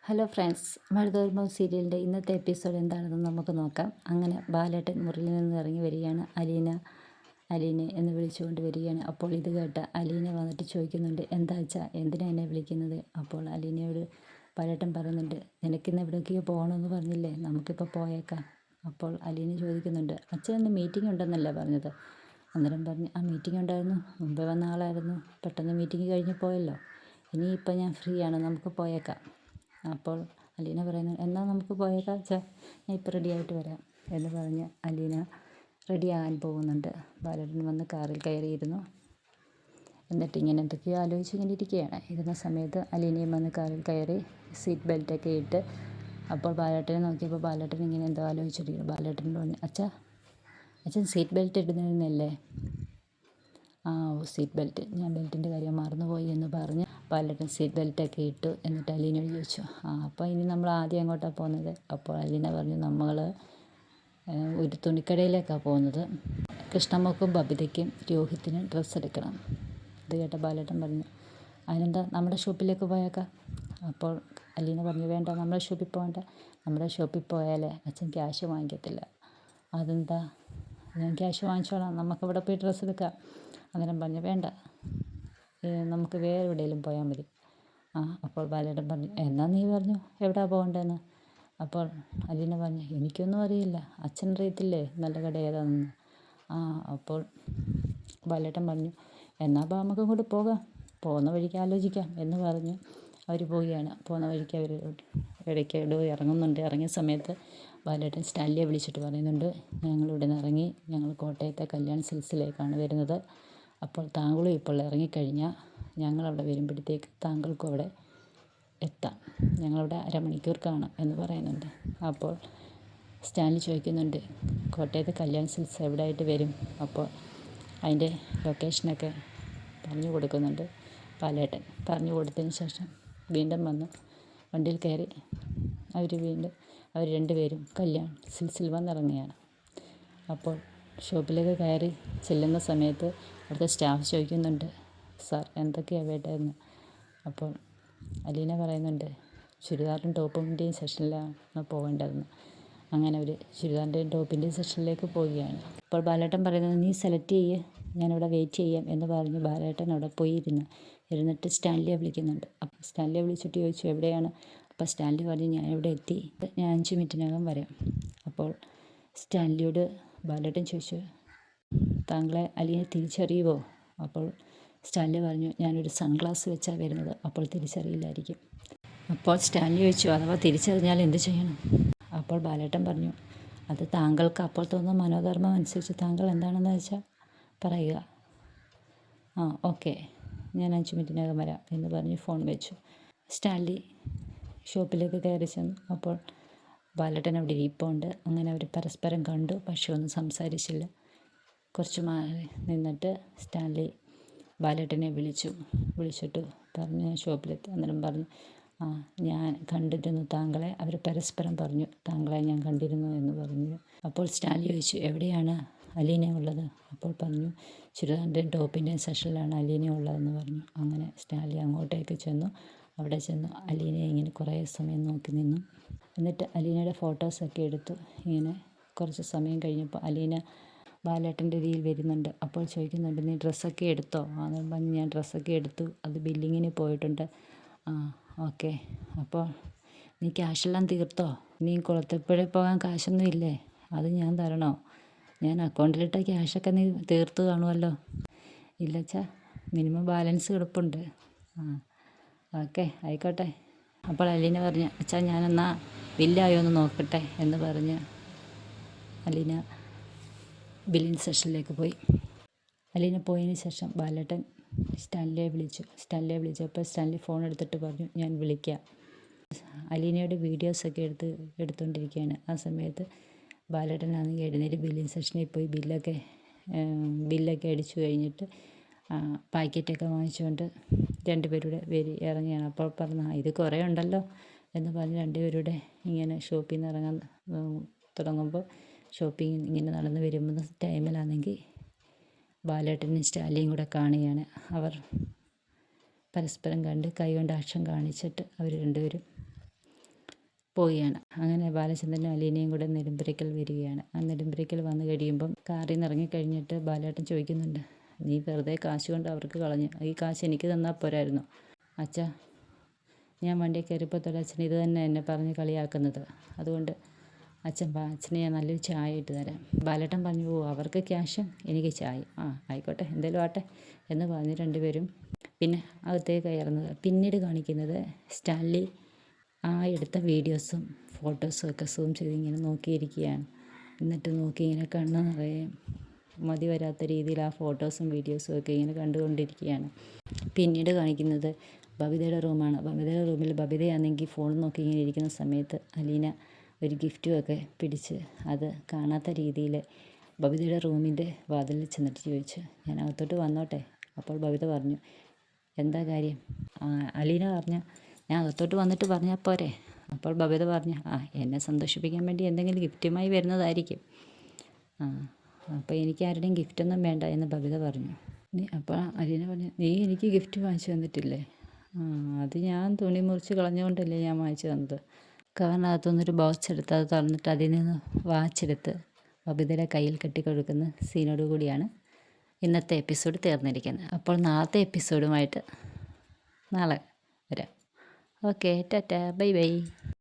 Hello friends, മഴതോരുമ്പോൾ സീരിയലിൻ്റെ ഇന്നത്തെ episode എന്താണെന്ന് നമുക്ക് നോക്കാം. അങ്ങനെ ബാലേട്ടൻ മുറിയിൽ നിന്ന് ഇറങ്ങി വരികയാണ്. അലീനെ എന്ന് വിളിച്ചുകൊണ്ട് വരികയാണ്. അപ്പോൾ ഇത് കേട്ട അലീന വന്നിട്ട് ചോദിക്കുന്നുണ്ട്, എന്താ വെച്ചാൽ എന്തിനാ എന്നെ വിളിക്കുന്നത്? അപ്പോൾ അലീനയോട് ബാലേട്ടൻ പറയുന്നുണ്ട്, നിനക്കിന്ന് എവിടേക്കോ പോകണമെന്ന് പറഞ്ഞില്ലേ, നമുക്കിപ്പോൾ പോയേക്കാം. അപ്പോൾ അലീന ചോദിക്കുന്നുണ്ട്, അച്ഛൻ ഇന്ന് മീറ്റിംഗ് ഉണ്ടെന്നല്ലേ പറഞ്ഞത്? അന്നേരം പറഞ്ഞ്, ആ മീറ്റിംഗ് ഉണ്ടായിരുന്നു, മുമ്പേ വന്ന ആളായിരുന്നു, പെട്ടെന്ന് മീറ്റിംഗ് കഴിഞ്ഞ് പോയല്ലോ, ഇനിയിപ്പോൾ ഞാൻ ഫ്രീ ആണ്, നമുക്ക് പോയേക്കാം. അപ്പോൾ അലീന പറയുന്നു, എന്നാൽ നമുക്ക് പോയേക്കാം അച്ഛാ, ഞാൻ ഇപ്പോൾ റെഡി ആയിട്ട് വരാം എന്ന് പറഞ്ഞ് അലീന റെഡിയാകാൻ പോകുന്നുണ്ട്. ബാലേട്ടൻ വന്ന് കാറിൽ കയറിയിരുന്നു. എന്നിട്ട് ഇങ്ങനെ എന്തൊക്കെയോ ആലോചിച്ച് ഇങ്ങനെ ഇരിക്കുകയാണ്. ഇരുന്ന സമയത്ത് അലീനയും വന്ന് കാറിൽ കയറി സീറ്റ് ബെൽറ്റൊക്കെ ഇട്ട്. അപ്പോൾ ബാലേട്ടനെ നോക്കിയപ്പോൾ ബാലേട്ടൻ ഇങ്ങനെ എന്തോ ആലോചിച്ചിരിക്കുന്നു. ബാലേട്ടൻ പറഞ്ഞു, അച്ഛൻ സീറ്റ് ബെൽറ്റ് ഇടുന്നല്ലേ? സീറ്റ് ബെൽറ്റ്, ഞാൻ ബെൽറ്റിൻ്റെ കാര്യം മറന്നുപോയി എന്ന് പറഞ്ഞ് ബാലേട്ടൻ സീറ്റ് ബെൽറ്റൊക്കെ ഇട്ടു. എന്നിട്ട് അലീനയോട് ചോദിച്ചു, അപ്പോൾ ഇനി നമ്മൾ ആദ്യം എങ്ങോട്ടാണ് പോകുന്നത്? അപ്പോൾ അലീന പറഞ്ഞു, നമ്മൾ ഒരു തുണിക്കടയിലേക്കാണ് പോകുന്നത്. കൃഷ്ണമ്മക്കും ബബിതയ്ക്കും രോഹിത്തിനും ഡ്രസ്സ് എടുക്കണം. ഇത് കേട്ട ബാലേട്ടൻ പറഞ്ഞു, അതിനെന്താ, നമ്മുടെ ഷോപ്പിലേക്ക് പോയേക്കാം. അപ്പോൾ അലീന പറഞ്ഞു, വേണ്ട, നമ്മുടെ ഷോപ്പിൽ പോകണ്ട, നമ്മുടെ ഷോപ്പിൽ പോയാലേ അച്ഛൻ ക്യാഷ് വാങ്ങിക്കത്തില്ല. അതെന്താ, ഞാൻ ക്യാഷ് വാങ്ങിച്ചോളാം, നമുക്കവിടെ പോയി ഡ്രസ്സ് എടുക്കാം. അന്നേരം പറഞ്ഞു, വേണ്ട, നമുക്ക് വേറെ എവിടെയെങ്കിലും പോയാൽ മതി. അപ്പോൾ ബാലേട്ടൻ പറഞ്ഞു, എന്നാൽ നീ പറഞ്ഞു എവിടെയാ പോകേണ്ടതെന്ന്. അപ്പോൾ അലീന പറഞ്ഞു, എനിക്കൊന്നും അറിയില്ല, അച്ഛൻ അറിയത്തില്ലേ നല്ല കട ഏതാണെന്ന്. അപ്പോൾ ബാലേട്ടൻ പറഞ്ഞു, എന്നാൽ നമുക്ക് അങ്ങോട്ട് പോകാം, പോകുന്ന വഴിക്ക് ആലോചിക്കാം എന്ന് പറഞ്ഞ് അവർ പോവുകയാണ്. പോകുന്ന വഴിക്ക് അവർ ഇടയ്ക്ക് ഇറങ്ങുന്നുണ്ട്. ഇറങ്ങിയ സമയത്ത് ബാലേട്ടൻ സ്റ്റാൻലിയെ വിളിച്ചിട്ട് പറയുന്നുണ്ട്, ഞങ്ങളിവിടെ നിന്ന് ഇറങ്ങി, ഞങ്ങൾ കോട്ടയത്തെ കല്യാൺ സിൽക്സിലേക്കാണ് വരുന്നത്. അപ്പോൾ താങ്കളും ഇപ്പോൾ ഇറങ്ങിക്കഴിഞ്ഞാൽ ഞങ്ങളവിടെ വരുമ്പോഴത്തേക്ക് താങ്കൾക്കും അവിടെ എത്താം, ഞങ്ങളവിടെ അരമണിക്കൂർ കാണാം എന്ന് പറയുന്നുണ്ട്. അപ്പോൾ സ്റ്റാൻലി ചോദിക്കുന്നുണ്ട്, കോട്ടയത്തെ കല്യാൺ സിൽക്സ് എവിടെ ആയിട്ട് വരും? അപ്പോൾ അതിൻ്റെ ലൊക്കേഷനൊക്കെ പറഞ്ഞു കൊടുക്കുന്നുണ്ട് ബാലേട്ടൻ. പറഞ്ഞു കൊടുത്തതിന് ശേഷം വീണ്ടും വന്ന് വണ്ടിയിൽ കയറി അവർ രണ്ടുപേരും കല്യാൺ സിൽക്സിൽ വന്നിറങ്ങുകയാണ്. അപ്പോൾ ഷോപ്പിലേക്ക് കയറി ചെല്ലുന്ന സമയത്ത് അവിടുത്തെ സ്റ്റാഫ് ചോദിക്കുന്നുണ്ട്, സാർ എന്തൊക്കെയാണ് വേണ്ടതെന്ന്. അപ്പോൾ അലീന പറയുന്നുണ്ട്, ചുരിദാറും ടോപ്പിൻ്റെയും സെക്ഷനിലാണ് പോകേണ്ടതെന്ന്. അങ്ങനെ അവർ ചുരിദാറിൻ്റെയും ടോപ്പിൻ്റെയും സെക്ഷനിലേക്ക് പോവുകയാണ്. അപ്പോൾ ബാലേട്ടൻ പറയുന്നത്, നീ സെലക്ട് ചെയ്യ്, ഞാനിവിടെ വെയിറ്റ് ചെയ്യാം എന്ന് പറഞ്ഞ് ബാലേട്ടൻ അവിടെ പോയി ഇരുന്നിട്ട് സ്റ്റാൻലിയെ വിളിക്കുന്നുണ്ട്. അപ്പോൾ സ്റ്റാൻലിയെ വിളിച്ചിട്ട് ചോദിച്ചു, എവിടെയാണ്? അപ്പോൾ സ്റ്റാൻലി പറഞ്ഞു, ഞാൻ ഇവിടെ എത്തി, ഞാൻ 5 മിനിറ്റിനകം വരാം. അപ്പോൾ സ്റ്റാൻലിയോട് ബാലേട്ടൻ ചോദിച്ചു, താങ്കളെ അലീന തിരിച്ചറിയുമോ? അപ്പോൾ സ്റ്റാൻലി പറഞ്ഞു, ഞാനൊരു സൺഗ്ലാസ് വെച്ചാണ് വരുന്നത്, അപ്പോൾ തിരിച്ചറിയില്ലായിരിക്കും. അപ്പോൾ സ്റ്റാൻലി ചോദിച്ചു, അഥവാ തിരിച്ചറിഞ്ഞാൽ എന്ത് ചെയ്യണം? അപ്പോൾ ബാലേട്ടൻ പറഞ്ഞു, അത് താങ്കൾക്ക് അപ്പോൾ തോന്നുന്ന മനോധർമ്മം അനുസരിച്ച് താങ്കൾ എന്താണെന്ന് വെച്ചാൽ പറയുക. ഓക്കെ, ഞാൻ 5 മിനിറ്റിനകം വരാം എന്ന് പറഞ്ഞ് ഫോൺ വെച്ചു. സ്റ്റാൻലി ഷോപ്പിലേക്ക് കയറി ചെന്നു. അപ്പോൾ ബാലേട്ടൻ അവിടെ ഇരിപ്പുണ്ട്. അങ്ങനെ അവർ പരസ്പരം കണ്ടു, പക്ഷെ ഒന്നും സംസാരിച്ചില്ല. കുറച്ച് മാറി നിന്നിട്ട് സ്റ്റാൻലി ബാലേട്ടനെ വിളിച്ചിട്ട് പറഞ്ഞു, ഷോപ്പിലെത്തി. അന്നേരം പറഞ്ഞു, ഞാൻ കണ്ടിരുന്നു താങ്കളെ. അവർ പരസ്പരം പറഞ്ഞു, താങ്കളെ ഞാൻ കണ്ടിരുന്നു എന്ന് പറഞ്ഞു. അപ്പോൾ സ്റ്റാൻലി ചോദിച്ചു, എവിടെയാണ് അലീന ഉള്ളത്? അപ്പോൾ പറഞ്ഞു, ചുരിദാറിൻ്റെയും ടോപ്പിൻ്റെയും സെക്ഷനിലാണ് അലീന ഉള്ളതെന്ന് പറഞ്ഞു. അങ്ങനെ സ്റ്റാൻലി അങ്ങോട്ടേക്ക് ചെന്നു. അവിടെ ചെന്നു അലീനയെ ഇങ്ങനെ കുറേ സമയം നോക്കി നിന്നു. എന്നിട്ട് അലീനയുടെ ഫോട്ടോസൊക്കെ എടുത്തു. ഇങ്ങനെ കുറച്ച് സമയം കഴിഞ്ഞപ്പോൾ അലീന ബാലേട്ടൻ്റെ രീതിയിൽ വരുന്നുണ്ട്. അപ്പോൾ ചോദിക്കുന്നുണ്ട്, നീ ഡ്രസ്സൊക്കെ എടുത്തോ? അതെന്ന് പറഞ്ഞ്, ഞാൻ ഡ്രസ്സൊക്കെ എടുത്തു, അത് ബില്ലിങ്ങിന് പോയിട്ടുണ്ട്. ഓക്കെ, അപ്പോൾ നീ ക്യാഷെല്ലാം തീർത്തോ? നീ കുളത്തൂപ്പുഴ പോകാൻ കാശൊന്നും ഇല്ലേ? അത് ഞാൻ തരണോ? ഞാൻ അക്കൗണ്ടിലിട്ട ക്യാഷൊക്കെ നീ തീർത്ത് കാണുമല്ലോ. ഇല്ലച്ചാ, മിനിമം ബാലൻസ് കിടപ്പുണ്ട്. ഓക്കെ, ആയിക്കോട്ടെ. അപ്പോൾ അലീന പറഞ്ഞു, അച്ഛാ ഞാനെന്നാ ബില്ലായോ എന്ന് നോക്കട്ടെ എന്ന് പറഞ്ഞ് അലീന ബില്ലിംഗ് സെക്ഷനിലേക്ക് പോയി. അലീന പോയതിന് ശേഷം ബാലേട്ടൻ സ്റ്റാൻലിയെ വിളിച്ചപ്പോൾ സ്റ്റാൻലി ഫോൺ എടുത്തിട്ട് പറഞ്ഞു, ഞാൻ വിളിക്കാം. അലീനയുടെ വീഡിയോസൊക്കെ എടുത്തുകൊണ്ടിരിക്കുകയാണ്. ആ സമയത്ത് ബാലേട്ടനാണെങ്കിൽ എഴുന്നേറ്റ് ബില്ലിംഗ് സെക്ഷനിൽ പോയി ബില്ലൊക്കെ അടിച്ചു കഴിഞ്ഞിട്ട് പാക്കറ്റൊക്കെ വാങ്ങിച്ചുകൊണ്ട് രണ്ടുപേരുടെ ഇറങ്ങിയാണ്. അപ്പോൾ പറഞ്ഞു, ഇത് കുറേ ഉണ്ടല്ലോ എന്ന് പറഞ്ഞ് രണ്ടുപേരുടെ ഇങ്ങനെ ഷോപ്പിൽ നിന്ന് ഇറങ്ങാൻ തുടങ്ങുമ്പോൾ, ഷോപ്പിംഗ് ഇങ്ങനെ നടന്ന് വരുമ്പോൾ ടൈമിലാണെങ്കിൽ ബാലേട്ടനും സ്റ്റാൻലിയും കൂടെ കാണുകയാണ്. അവർ പരസ്പരം കണ്ട് കൈ കൊണ്ട് ആക്ഷൻ കാണിച്ചിട്ട് അവർ രണ്ടുപേരും പോവുകയാണ്. അങ്ങനെ ബാലചന്ദ്രനും അലീനയും കൂടെ നെടുമ്പുരയ്ക്കൽ വരികയാണ്. ആ നെടുമ്പുരയ്ക്കൽ വന്നു കഴിയുമ്പം കാറിൽ നിന്ന് ഇറങ്ങിക്കഴിഞ്ഞിട്ട് ബാലേട്ടൻ ചോദിക്കുന്നുണ്ട്, നീ വെറുതെ കാശ് കൊണ്ട് അവർക്ക് കളഞ്ഞു, ഈ കാശ് എനിക്ക് തന്നാൽ പോരായിരുന്നു. അച്ഛാ, ഞാൻ വണ്ടിയിൽ കയറിയപ്പോൾ തൊട്ട് അച്ഛൻ ഇത് തന്നെ എന്നെ പറഞ്ഞ് കളിയാക്കുന്നത്. അതുകൊണ്ട് അച്ഛന് ഞാൻ നല്ലൊരു ചായ ഇട്ട് തരാം. ബാലേട്ടൻ പറഞ്ഞു, ഓ അവർക്ക് ക്യാഷും എനിക്ക് ചായ, ആ ആയിക്കോട്ടെ, എന്തേലും ആട്ടെ എന്ന് പറഞ്ഞ് രണ്ടുപേരും പിന്നെ അകത്തേക്ക് കയറുന്നത്. പിന്നീട് കാണിക്കുന്നത് സ്റ്റാൻലി ആ എടുത്ത വീഡിയോസും ഫോട്ടോസും ഒക്കെ സൂം ചെയ്ത് ഇങ്ങനെ നോക്കിയിരിക്കുകയാണ്. എന്നിട്ട് നോക്കി ഇങ്ങനെ കണ്ണ് നിറയെ മതി വരാത്ത രീതിയിൽ ആ ഫോട്ടോസും വീഡിയോസും ഒക്കെ ഇങ്ങനെ കണ്ടുകൊണ്ടിരിക്കുകയാണ്. പിന്നീട് കാണിക്കുന്നത് ബബിതയുടെ റൂമാണ്. ബബിതയുടെ റൂമിൽ ബബിതയാണെങ്കിൽ ഫോൺ നോക്കി ഇങ്ങനെ ഇരിക്കുന്ന സമയത്ത് അലീന ഒരു ഗിഫ്റ്റും ഒക്കെ പിടിച്ച് അത് കാണാത്ത രീതിയിൽ ബബിതയുടെ റൂമിൻ്റെ വാതിലിൽ ചെന്നിട്ട് ചോദിച്ചു, ഞാൻ അകത്തോട്ട് വന്നോട്ടെ? അപ്പോൾ ബബിത പറഞ്ഞു, എന്താ കാര്യം? അലീന പറഞ്ഞു, ഞാൻ അകത്തോട്ട് വന്നിട്ട് പറഞ്ഞാൽ പോരെ? അപ്പോൾ ബബിത പറഞ്ഞു, എന്നെ സന്തോഷിപ്പിക്കാൻ വേണ്ടി എന്തെങ്കിലും ഗിഫ്റ്റുമായി വരുന്നതായിരിക്കും. അപ്പോൾ എനിക്ക് ആരുടെയും ഗിഫ്റ്റൊന്നും വേണ്ട എന്ന് ബബിത പറഞ്ഞു. അപ്പോൾ അലീന പറഞ്ഞു, നീ എനിക്ക് ഗിഫ്റ്റ് വാങ്ങിച്ചു തന്നിട്ടില്ലേ? അത് ഞാൻ തുണി മുറിച്ച് കളഞ്ഞുകൊണ്ടല്ലേ ഞാൻ വാങ്ങിച്ചു തന്നത്. കാറിനകത്തുനിന്നൊരു ബോക്സ് എടുത്ത് അത് തുറന്നിട്ട് അതിൽ നിന്ന് വാച്ചെടുത്ത് ബബിതയുടെ കയ്യിൽ കെട്ടിക്കൊടുക്കുന്ന സീനോട് കൂടിയാണ് ഇന്നത്തെ എപ്പിസോഡ് തീർന്നിരിക്കുന്നത്. അപ്പോൾ നാളത്തെ എപ്പിസോഡുമായിട്ട് നാളെ വരാം. Okay, Tata, bye bye.